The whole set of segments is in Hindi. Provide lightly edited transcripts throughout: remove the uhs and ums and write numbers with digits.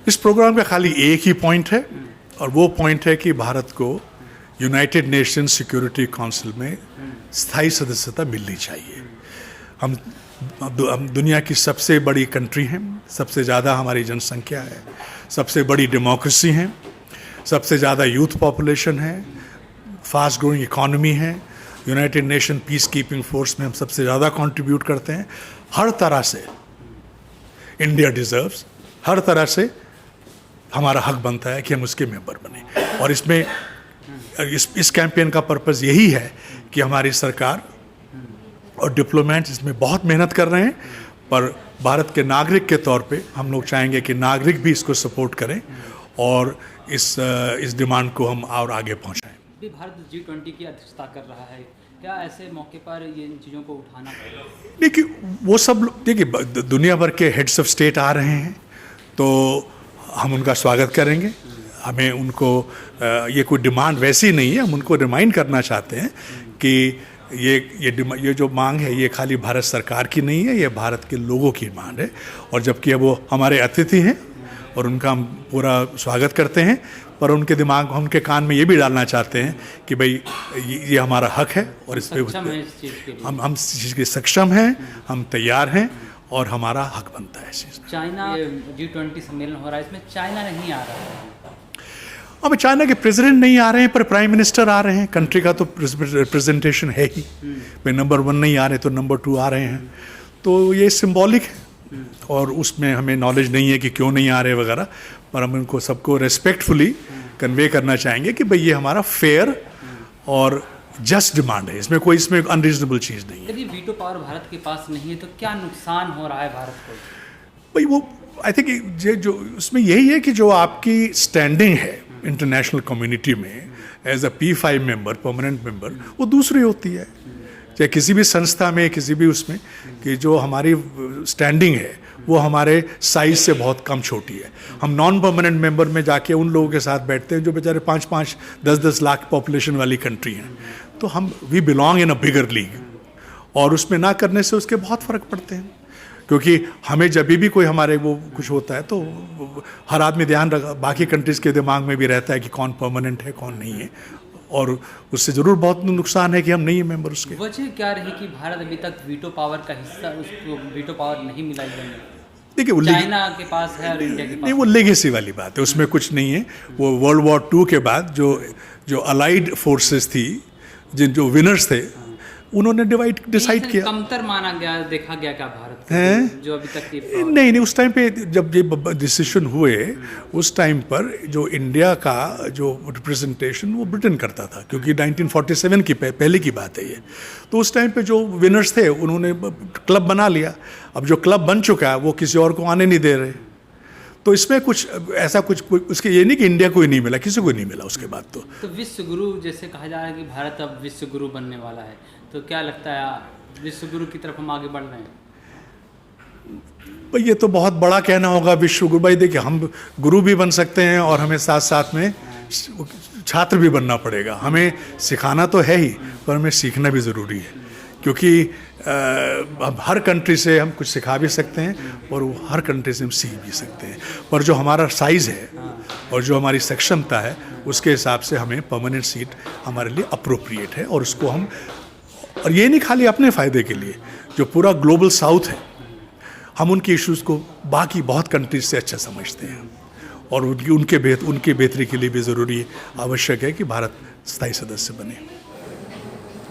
इस प्रोग्राम का खाली एक ही पॉइंट है, और वो पॉइंट है कि भारत को यूनाइटेड नेशंस सिक्योरिटी काउंसिल में स्थायी सदस्यता मिलनी चाहिए। हम दुनिया की सबसे बड़ी कंट्री हैं, सबसे ज़्यादा हमारी जनसंख्या है, सबसे बड़ी डेमोक्रेसी हैं, सबसे ज़्यादा यूथ पॉपुलेशन है, फास्ट ग्रोइंग इकॉनमी है, United nation peace keeping force में हम सबसे ज़्यादा कंट्रीब्यूट करते हैं। हर तरह से इंडिया डिज़र्व्स, हर तरह से हमारा हक बनता है कि हम उसके मेंबर बने। और इसमें इस कैंपेन का पर्पज़ यही है कि हमारी सरकार और डिप्लोमेट्स इसमें बहुत मेहनत कर रहे हैं, पर भारत के नागरिक के तौर पे हम लोग चाहेंगे कि नागरिक भी इसको सपोर्ट करें और इस डिमांड को हम और आगे पहुंचाएं। भारत G20 की अध्यक्षता कर रहा है, क्या ऐसे मौके पर ये इन चीज़ों को उठाना पड़ेगा? देखिए वो सब लोग, देखिए दुनिया भर के हेड्स ऑफ स्टेट आ रहे हैं, तो हम उनका स्वागत करेंगे। हमें उनको ये कोई डिमांड वैसी नहीं है, हम उनको रिमाइंड करना चाहते हैं कि ये जो मांग है ये खाली भारत सरकार की नहीं है, ये भारत के लोगों की मांग है। और जबकि अब वो हमारे अतिथि हैं और उनका हम पूरा स्वागत करते हैं, पर उनके दिमाग, उनके कान में ये भी डालना चाहते हैं कि भाई ये हमारा हक है और इस पर हम इस चीज़ के सक्षम हैं, हम तैयार हैं और हमारा हक बनता है इस चीज़ में। चाइना G20 सम्मेलन हो रहा है, इसमें चाइना नहीं आ रहा है। अब चाइना के प्रेसिडेंट नहीं आ रहे हैं, पर प्राइम मिनिस्टर आ रहे हैं। कंट्री का तो रिप्रेजेंटेशन है ही, भाई नंबर 1 नहीं आ रहे तो नंबर 2 आ रहे हैं, तो ये सिंबॉलिक है। और उसमें हमें नॉलेज नहीं है कि क्यों नहीं आ रहे वगैरह, पर हम उनको सबको रेस्पेक्टफुली कन्वे करना चाहेंगे कि भाई ये हमारा फेयर और जस्ट डिमांड है, इसमें अनरीजनेबल चीज़ नहीं है। यदि वीटो पावर भारत के पास नहीं है तो क्या नुकसान हो रहा है भारत को? भाई वो आई थिंक जो उसमें यही है कि जो आपकी स्टैंडिंग है इंटरनेशनल कम्युनिटी में as a P5 member, permanent member, वो दूसरी होती है। चाहे किसी भी संस्था में, किसी भी उसमें, कि जो हमारी स्टैंडिंग है वो हमारे साइज से बहुत कम छोटी है। हम नॉन परमानेंट मेंबर में जाके उन लोगों के साथ बैठते हैं जो बेचारे 5-5, 10-10 लाख पॉपुलेशन वाली कंट्री हैं, तो हम we belong in a bigger league, और उसमें ना करने से उसके बहुत फ़र्क पड़ते हैं। क्योंकि हमें जब भी कोई हमारे वो कुछ होता है तो हर आदमी ध्यान रखा, बाकी कंट्रीज़ के दिमाग में भी रहता है कि कौन परमानेंट है कौन नहीं है, और उससे ज़रूर बहुत नुकसान है कि हम नहीं है मेंबर उसके। वजह क्या रही कि भारत अभी तक वीटो पावर का हिस्सा, उसको वीटो पावर नहीं मिला? देखिए वो चाइना के पास है और इंडिया के पास नहीं, वो लेगेसी वाली बात है, उसमें कुछ नहीं है। वो वर्ल्ड वॉर 2 के बाद जो अलाइड फोर्सेस थी, जो विनर्स थे, उन्होंने डिसाइड किया। कमतर माना गया, देखा गया क्या भारत है? जो अभी तक नहीं, उस टाइम पे जब ये डिसीजन हुए, उस टाइम पर जो इंडिया का जो रिप्रेजेंटेशन वो ब्रिटेन करता था, क्योंकि 1947 की पहले की बात है ये। तो उस टाइम पे जो विनर्स थे उन्होंने क्लब बना लिया। अब जो क्लब बन चुका है वो किसी और को आने नहीं दे रहे, तो इसमें कुछ ऐसा कुछ उसके ये नहीं कि इंडिया को ही नहीं मिला, किसी को नहीं मिला उसके बाद। तो विश्व गुरु जैसे कहा जा रहा है कि भारत अब विश्व गुरु बनने वाला है, तो क्या लगता है विश्व गुरु की तरफ हम आगे बढ़ रहे हैं? भाई ये तो बहुत बड़ा कहना होगा विश्व गुरु। भाई देखिए, हम गुरु भी बन सकते हैं और हमें साथ साथ में छात्र भी बनना पड़ेगा। हमें सिखाना तो है ही, पर हमें सीखना भी ज़रूरी है, क्योंकि हम हर कंट्री से हम कुछ सिखा भी सकते हैं और वो हर कंट्री से हम सीख भी सकते हैं। पर जो हमारा साइज़ है और जो हमारी सक्षमता है, उसके हिसाब से हमें परमानेंट सीट हमारे लिए अप्रोप्रिएट है। और उसको हम, और ये नहीं खाली अपने फ़ायदे के लिए, जो पूरा ग्लोबल साउथ है, हम उनके इश्यूज़ को बाकी बहुत कंट्रीज से अच्छा समझते हैं, और उनके बेहतरी के लिए भी ज़रूरी आवश्यक है कि भारत स्थायी सदस्य बने।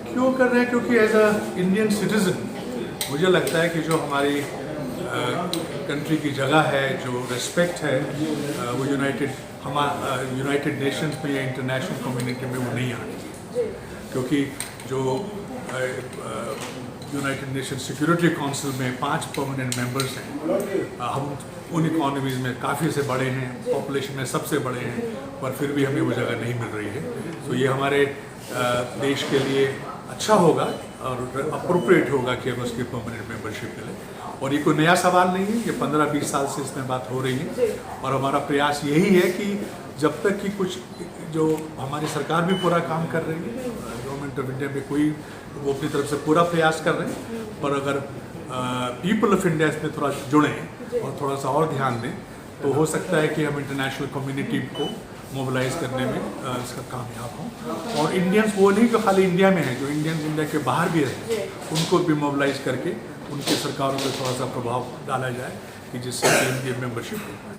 क्यों कर रहे हैं? क्योंकि एज अ इंडियन सिटीज़न मुझे लगता है कि जो हमारी कंट्री की जगह है, जो रेस्पेक्ट है, वो यूनाइटेड नेशंस में या इंटरनेशनल कम्युनिटी में वो नहीं आनी चाहिए। क्योंकि जो यूनाइटेड नेशन सिक्योरिटी काउंसिल में 5 परमानेंट मेंबर्स हैं, हम उन इकॉनमीज़ में काफ़ी से बड़े हैं, पॉपुलेशन में सबसे बड़े हैं, पर फिर भी हमें वो जगह नहीं मिल रही है। तो ये हमारे देश के लिए अच्छा होगा और अप्रोप्रिएट होगा कि हम उसकी परमानेंट मेंबरशिप मिले। और ये कोई नया सवाल नहीं है, ये 15-20 साल से इसमें बात हो रही है, और हमारा प्रयास यही है कि जब तक कि कुछ जो हमारी सरकार भी पूरा काम कर रही है, गवर्नमेंट ऑफ इंडिया में कोई वो अपनी तरफ से पूरा प्रयास कर रहे हैं, पर अगर पीपल ऑफ इंडिया इसमें थोड़ा जुड़ें और थोड़ा सा और ध्यान दें, तो हो सकता है कि हम इंटरनेशनल कम्युनिटी को मोबिलाइज करने में इसका कामयाब हों। और इंडियंस वो नहीं जो खाली इंडिया में हैं, जो इंडियंस इंडिया के बाहर भी हैं, उनको भी मोबिलाइज करके उनकी सरकारों पर थोड़ा सा प्रभाव डाला जाए कि जिससे कि इनकी मेंबरशिप हो।